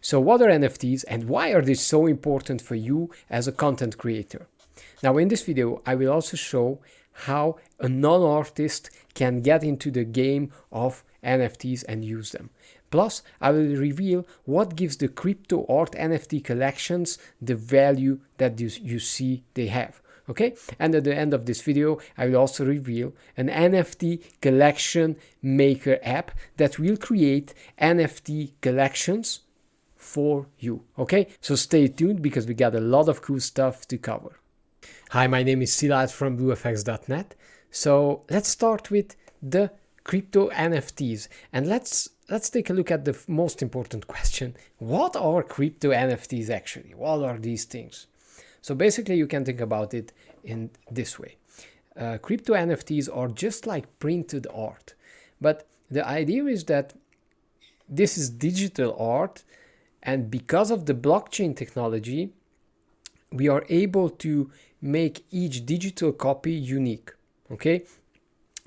So what are NFTs and why are they so important for you as a content creator? Now in this video, I will also show how a non-artist can get into the game of NFTs and use them. Plus, I will reveal what gives the crypto art NFT collections the value that you see they have. Okay, and at the end of this video, I will also reveal an NFT Collection Maker app that will create NFT collections for you. Okay, so stay tuned because we got a lot of cool stuff to cover. Hi, my name is Szilárd from BlueFx.net. So let's start with the crypto NFTs and let's take a look at the most important question. What are crypto NFTs actually? What are these things? So basically you can think about it in this way. Crypto NFTs are just like printed art, but the idea is that this is digital art, and because of the blockchain technology, we are able to make each digital copy unique. Okay,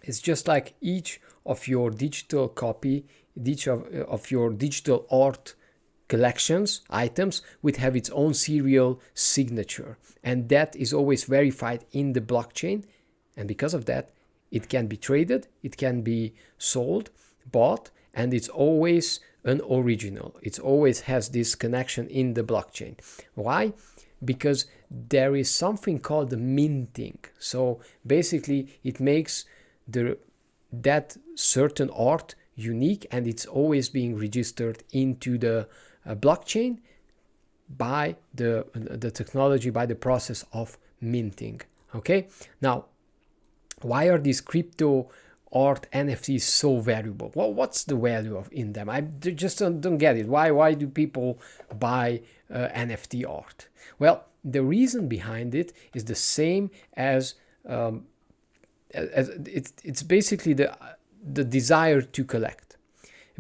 it's just like each of your digital copy, each of your digital art collections, items, would have its own serial signature, and that is always verified in the blockchain. And because of that, it can be traded, it can be sold, bought, and it's always an original. It always has this connection in the blockchain. Why? Because there is something called the minting. So basically it makes that certain art unique, and it's always being registered into the blockchain by the technology, by the process of minting. Okay, now why are these crypto art NFTs so valuable? Well, what's the value in them? I just don't get it. Why do people buy NFT art? Well, the reason behind it is the same as it's basically the desire to collect,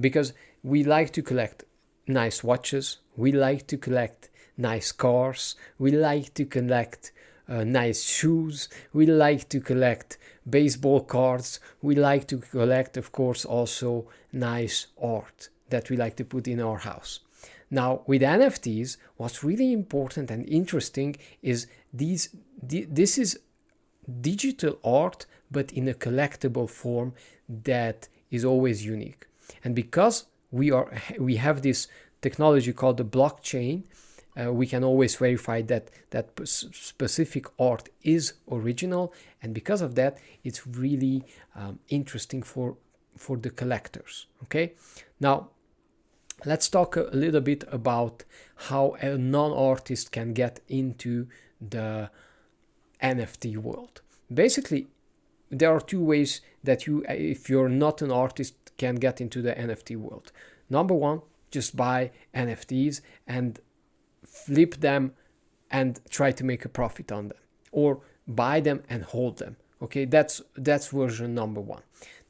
because we like to collect nice watches, we like to collect nice cars, we like to collect nice shoes, we like to collect baseball cards, we like to collect, of course, also nice art that we like to put in our house. Now with NFTs, what's really important and interesting is this is digital art, but in a collectible form that is always unique. And because we have this technology called the blockchain, we can always verify that specific art is original, and because of that, it's really interesting for the collectors. Okay, now let's talk a little bit about how a non-artist can get into the NFT world. Basically, there are two ways that you, if you're not an artist, can get into the NFT world. Number one, just buy NFTs and flip them and try to make a profit on them, or buy them and hold them. Okay, that's version number one.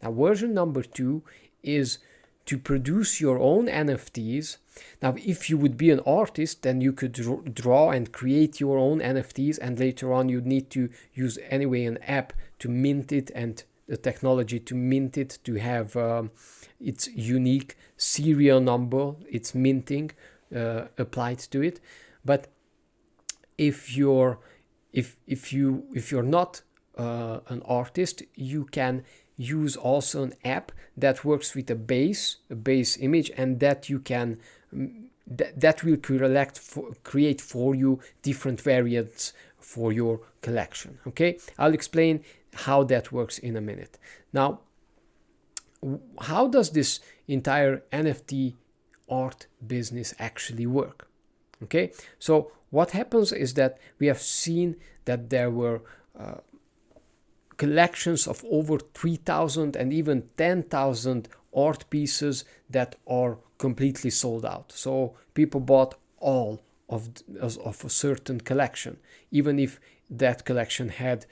Now version number two is to produce your own NFTs. Now if you would be an artist, then you could draw and create your own NFTs, and later on you'd need to use anyway an app to mint it, and the technology to mint it, to have its unique serial number, its minting applied to it. But if you're not an artist, you can use also an app that works with a base image, and that you can that will create for you different variants for your collection. Okay, I'll explain how that works in a minute. Now, how does this entire NFT art business actually work? Okay, so what happens is that we have seen that there were collections of over 3,000 and even 10,000 art pieces that are completely sold out. So people bought all of a certain collection, even if that collection had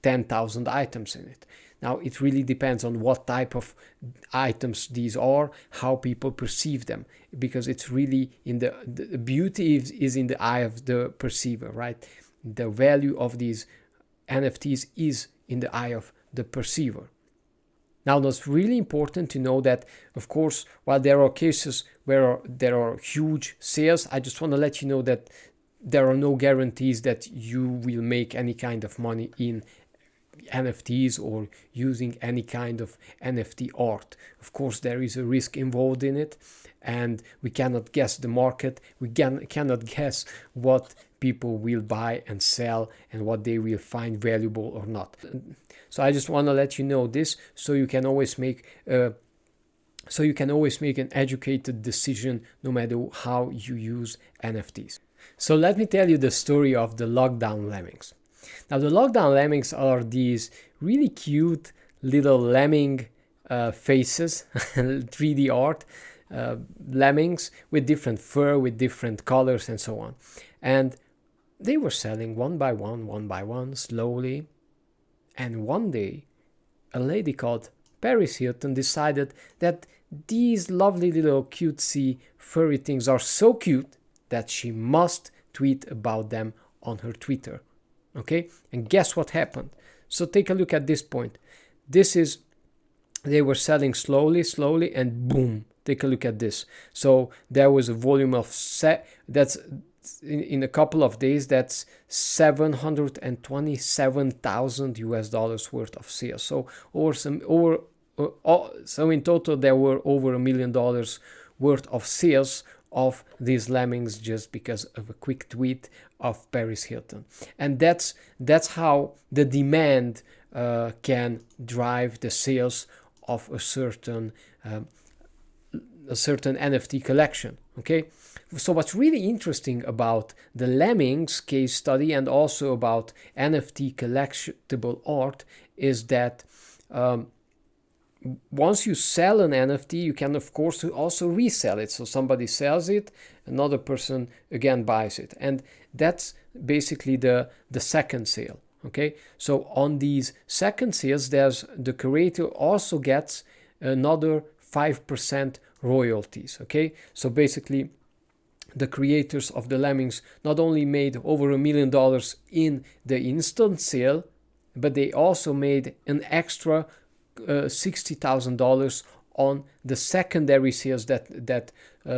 10,000 items in it. Now, it really depends on what type of items these are, how people perceive them, because it's really in the beauty is in the eye of the perceiver, right? The value of these NFTs is in the eye of the perceiver. Now, that's really important to know that, of course, while there are cases where there are huge sales, I just want to let you know that there are no guarantees that you will make any kind of money in NFTs or using any kind of NFT art. Of course, there is a risk involved in it, and we cannot guess the market. We cannot guess what people will buy and sell and what they will find valuable or not. So I just want to let you know this, so you can always make an educated decision no matter how you use NFTs. So let me tell you the story of the lockdown lemmings. Now, the lockdown lemmings are these really cute little lemming faces, 3D art lemmings with different fur, with different colors and so on. And they were selling one by one, slowly. And one day, a lady called Paris Hilton decided that these lovely little cutesy furry things are so cute that she must tweet about them on her Twitter. Okay, and guess what happened? So take a look at this point. They were selling slowly, and boom, take a look at this. So there was a volume of that's in a couple of days, that's $727,000 worth of sales. So so in total there were over $1 million worth of sales of these lemmings just because of a quick tweet of Paris Hilton. And that's how the demand can drive the sales of a certain NFT collection. Okay, so what's really interesting about the lemmings case study and also about NFT collectible art is that once you sell an NFT, you can of course also resell it. So somebody sells it, another person again buys it, and that's basically the second sale. Okay, so on these second sales, the creator also gets another 5% royalties. Okay, so basically the creators of the lemmings not only made over $1 million in the instant sale, but they also made an extra $60,000 on the secondary sales that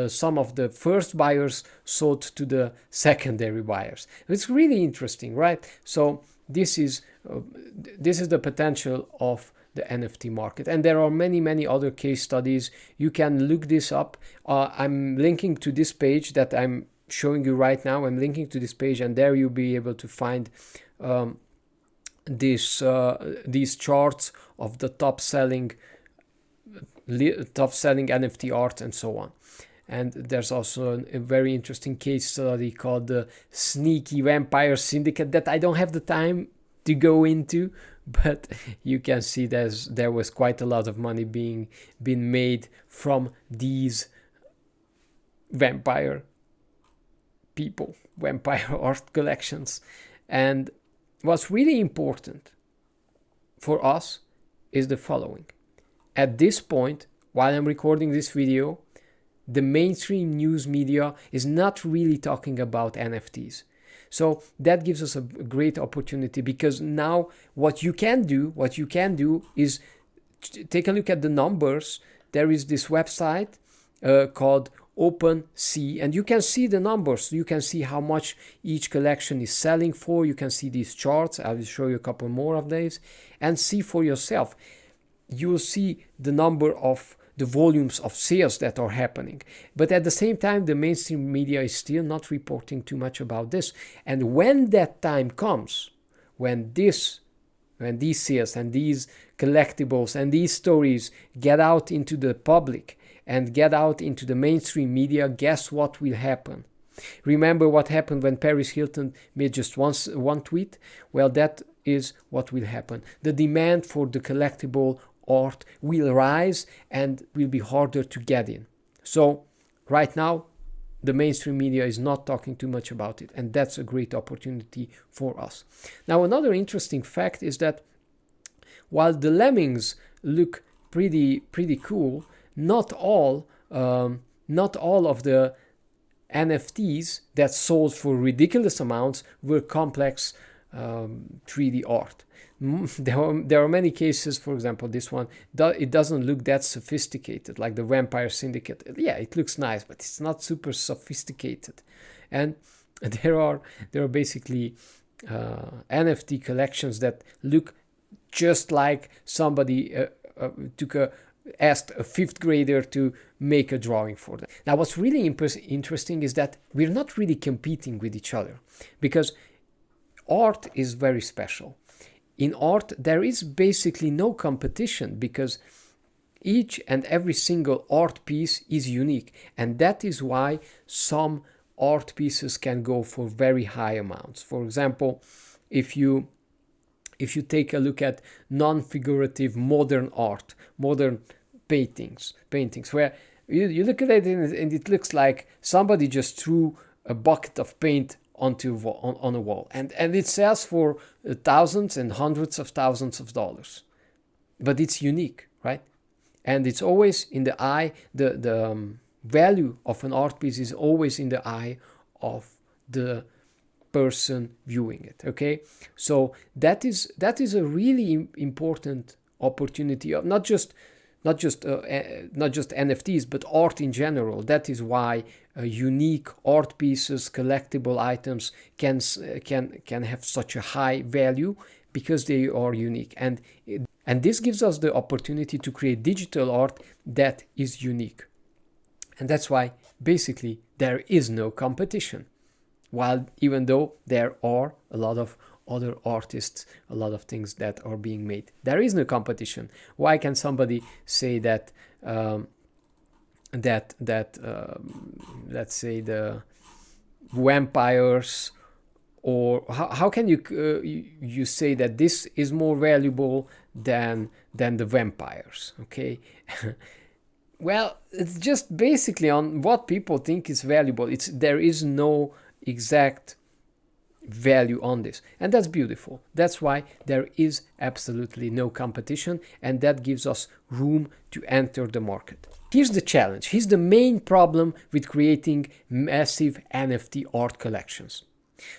some of the first buyers sold to the secondary buyers. It's really interesting, right? So this is the potential of the NFT market, and there are many other case studies. You can look this up. I'm linking to this page that I'm showing you right now. I'm linking to this page, and there you'll be able to find these charts of the top selling NFT art and so on. And there's also a very interesting case study called the Sneaky Vampire Syndicate that I don't have the time to go into, but you can see there was quite a lot of money being made from these vampire art collections. And what's really important for us is the following. At this point, while I'm recording this video, the mainstream news media is not really talking about NFTs. So that gives us a great opportunity, because now what you can do is take a look at the numbers. There is this website called OpenSea, and you can see the numbers. You can see how much each collection is selling for. You can see these charts. I will show you a couple more of these and see for yourself. You will see the number of the volumes of sales that are happening. But at the same time, the mainstream media is still not reporting too much about this. And when that time comes, when these sales and these collectibles and these stories get out into the public and get out into the mainstream media, guess what will happen? Remember what happened when Paris Hilton made just one tweet? Well, that is what will happen. The demand for the collectible art will rise and will be harder to get in. So right now, the mainstream media is not talking too much about it, and that's a great opportunity for us. Now, another interesting fact is that while the lemmings look pretty cool, not all of the NFTs that sold for ridiculous amounts were complex 3D art. there are many cases, for example, this one, it doesn't look that sophisticated, like the Vampire Syndicate. Yeah, it looks nice, but it's not super sophisticated. And there are basically NFT collections that look just like somebody asked a fifth grader to make a drawing for them. Now, what's really interesting is that we're not really competing with each other, because art is very special. In art, there is basically no competition, because each and every single art piece is unique, and that is why some art pieces can go for very high amounts. For example, if you take a look at non-figurative modern art, modern paintings, where you look at it and it looks like somebody just threw a bucket of paint on a wall, and it sells for thousands and hundreds of thousands of dollars, but it's unique, right? And it's always in the eye. The value of an art piece is always in the eye of the person viewing it. Okay, so that is a really important opportunity of not just NFTs, but art in general. That is why unique art pieces, collectible items can have such a high value, because they are unique, and this gives us the opportunity to create digital art that is unique. And that's why basically there is no competition. While even though there are a lot of other artists, a lot of things that are being made, there is no competition. Why can somebody say that let's say the vampires, or how can you say that this is more valuable than the vampires? Okay. Well, it's just basically on what people think is valuable. There is no exact value on this, and that's beautiful. That's why there is absolutely no competition, and that gives us room to enter the market. Here's the challenge. Here's the main problem with creating massive NFT art collections.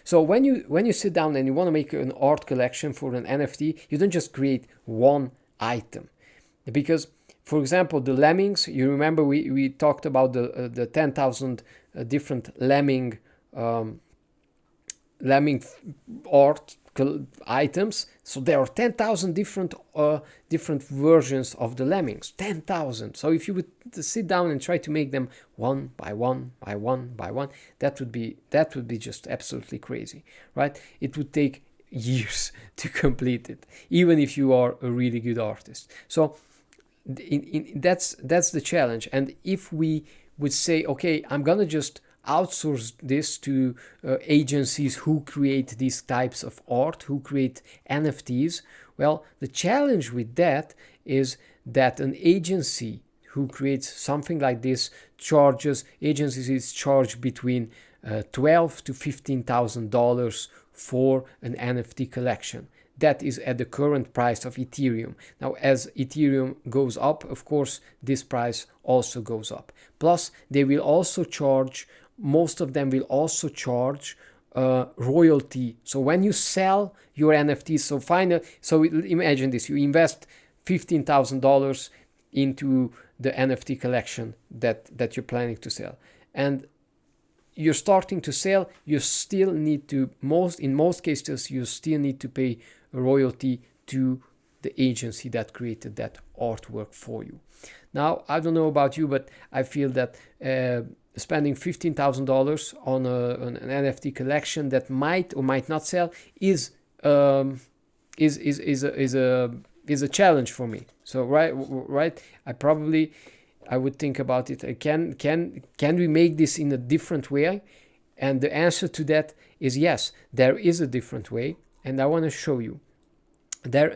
So when you sit down and you want to make an art collection for an NFT, you don't just create one item, because, for example, the lemmings, you remember we talked about the 10,000 different lemming art items. So there are 10,000 different versions of the lemmings. 10,000. So if you would sit down and try to make them one by one, that would be just absolutely crazy, right? It would take years to complete it, even if you are a really good artist. So that's the challenge. And if we would say, okay, I'm gonna just outsource this to agencies who create these types of art, who create NFTs, well, the challenge with that is that an agency who creates something like this agencies charge between $12,000 to $15,000 for an NFT collection. That is at the current price of Ethereum. Now, as Ethereum goes up, of course, this price also goes up. Plus, they will also charge, most of them will also charge royalty. So when you sell your NFTs, so imagine this, you invest $15,000 into the NFT collection that you're planning to sell, and you're starting to sell, you still need to, in most cases, you still need to pay a royalty to the agency that created that artwork for you. Now, I don't know about you, but I feel that spending $15,000 on an NFT collection that might or might not sell is a challenge for me. So right, I would think about it. Can we make this in a different way? And the answer to that is yes, there is a different way, and I want to show you. There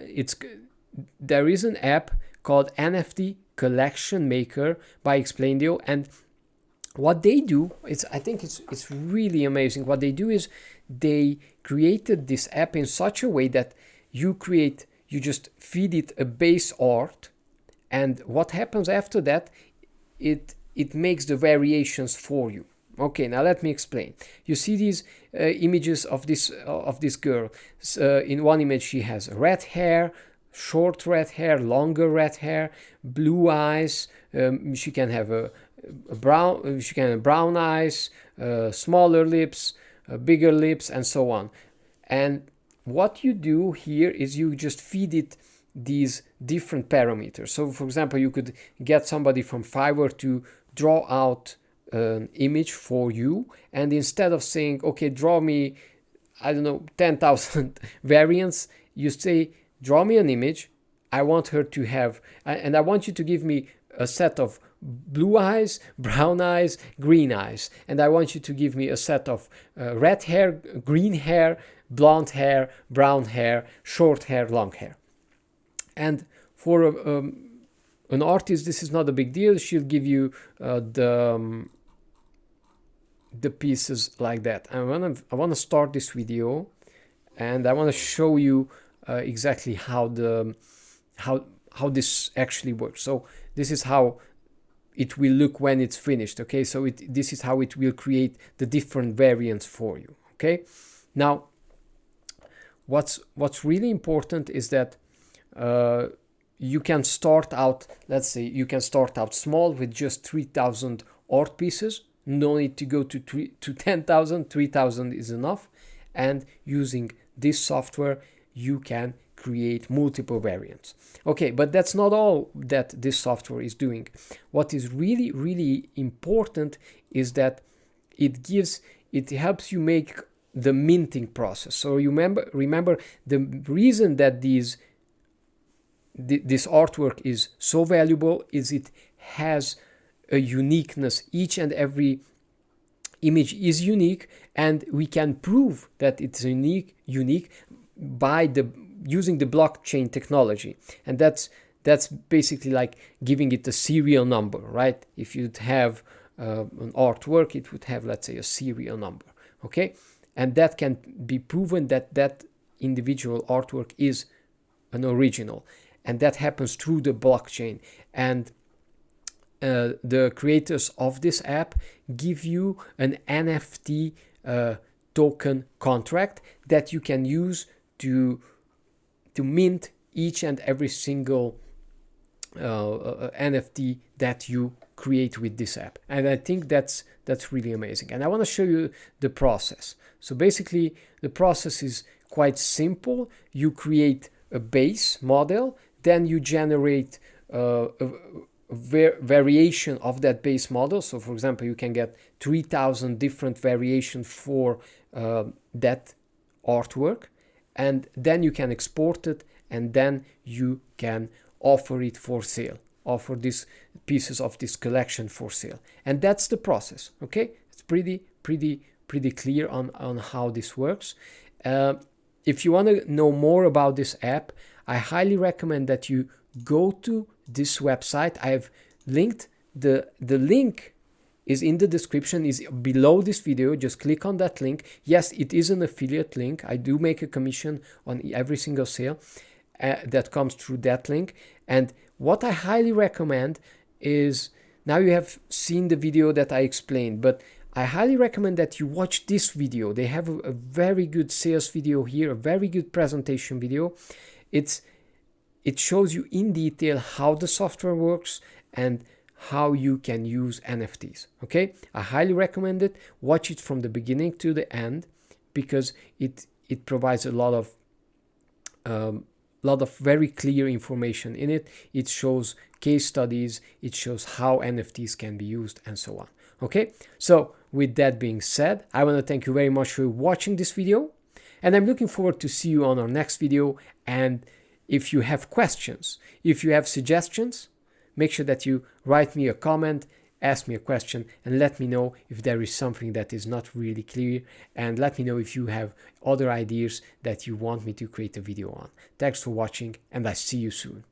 is an app called NFT Collection Maker by Explaindio, and what they do, I think it's really amazing. What they do is they created this app in such a way that you just feed it a base art, and what happens after that, it makes the variations for you. Okay, now let me explain. You see these images of this girl. In one image she has red hair, short red hair, longer red hair, blue eyes. She can have a brown. She can have brown eyes, smaller lips, bigger lips, and so on. And what you do here is you just feed it these different parameters. So, for example, you could get somebody from Fiverr to draw out an image for you, and instead of saying, okay, draw me, I don't know, 10,000 variants, you say, draw me an image. I want her to have, and I want you to give me a set of blue eyes, brown eyes, green eyes, and I want you to give me a set of red hair, green hair, blonde hair, brown hair, short hair, long hair. And for an artist, this is not a big deal. She'll give you the pieces like that. I want to start this video, and I want to show you exactly how this actually works. So this is how it will look when it's finished. Okay, so this is how it will create the different variants for you. Okay, now what's really important is that you can start out, let's say you can start out small with just 3,000 art pieces. No need to go to 10,000. 3,000 is enough. And using this software, you can create multiple variants. Okay, but that's not all that this software is doing. What is really, really important is that it helps you make the minting process. So you remember the reason that this artwork is so valuable is it has a uniqueness. Each and every image is unique, and we can prove that it's unique by using the blockchain technology. And that's basically like giving it a serial number, right? If you'd have an artwork, it would have, let's say, a serial number. Okay, and that can be proven that individual artwork is an original, and that happens through the blockchain. And the creators of this app give you an NFT token contract that you can use to mint each and every single NFT that you create with this app. And I think that's really amazing. And I want to show you the process. So basically, the process is quite simple. You create a base model, then you generate a variation of that base model. So for example, you can get 3,000 different variations for that artwork, and then you can export it, and then you can offer it for sale, offer these pieces of this collection for sale. And that's the process. Okay, it's pretty clear on how this works. If you want to know more about this app, I highly recommend that you go to this website. I have linked the link is in the description, is below this video. Just click on that link. Yes, it is an affiliate link. I do make a commission on every single sale that comes through that link. And what I highly recommend is, now you have seen the video that I explained, but I highly recommend that you watch this video. They have a very good sales video here, a very good presentation video. It shows you in detail how the software works and how you can use NFTs. Okay, I highly recommend it. Watch it from the beginning to the end, because it provides a lot of very clear information in it. It shows case studies, it shows how NFTs can be used, and so on. Okay, so with that being said, I want to thank you very much for watching this video, and I'm looking forward to see you on our next video. And if you have questions, if you have suggestions, make sure that you write me a comment, ask me a question, and let me know if there is something that is not really clear, and let me know if you have other ideas that you want me to create a video on. Thanks for watching, and I see you soon.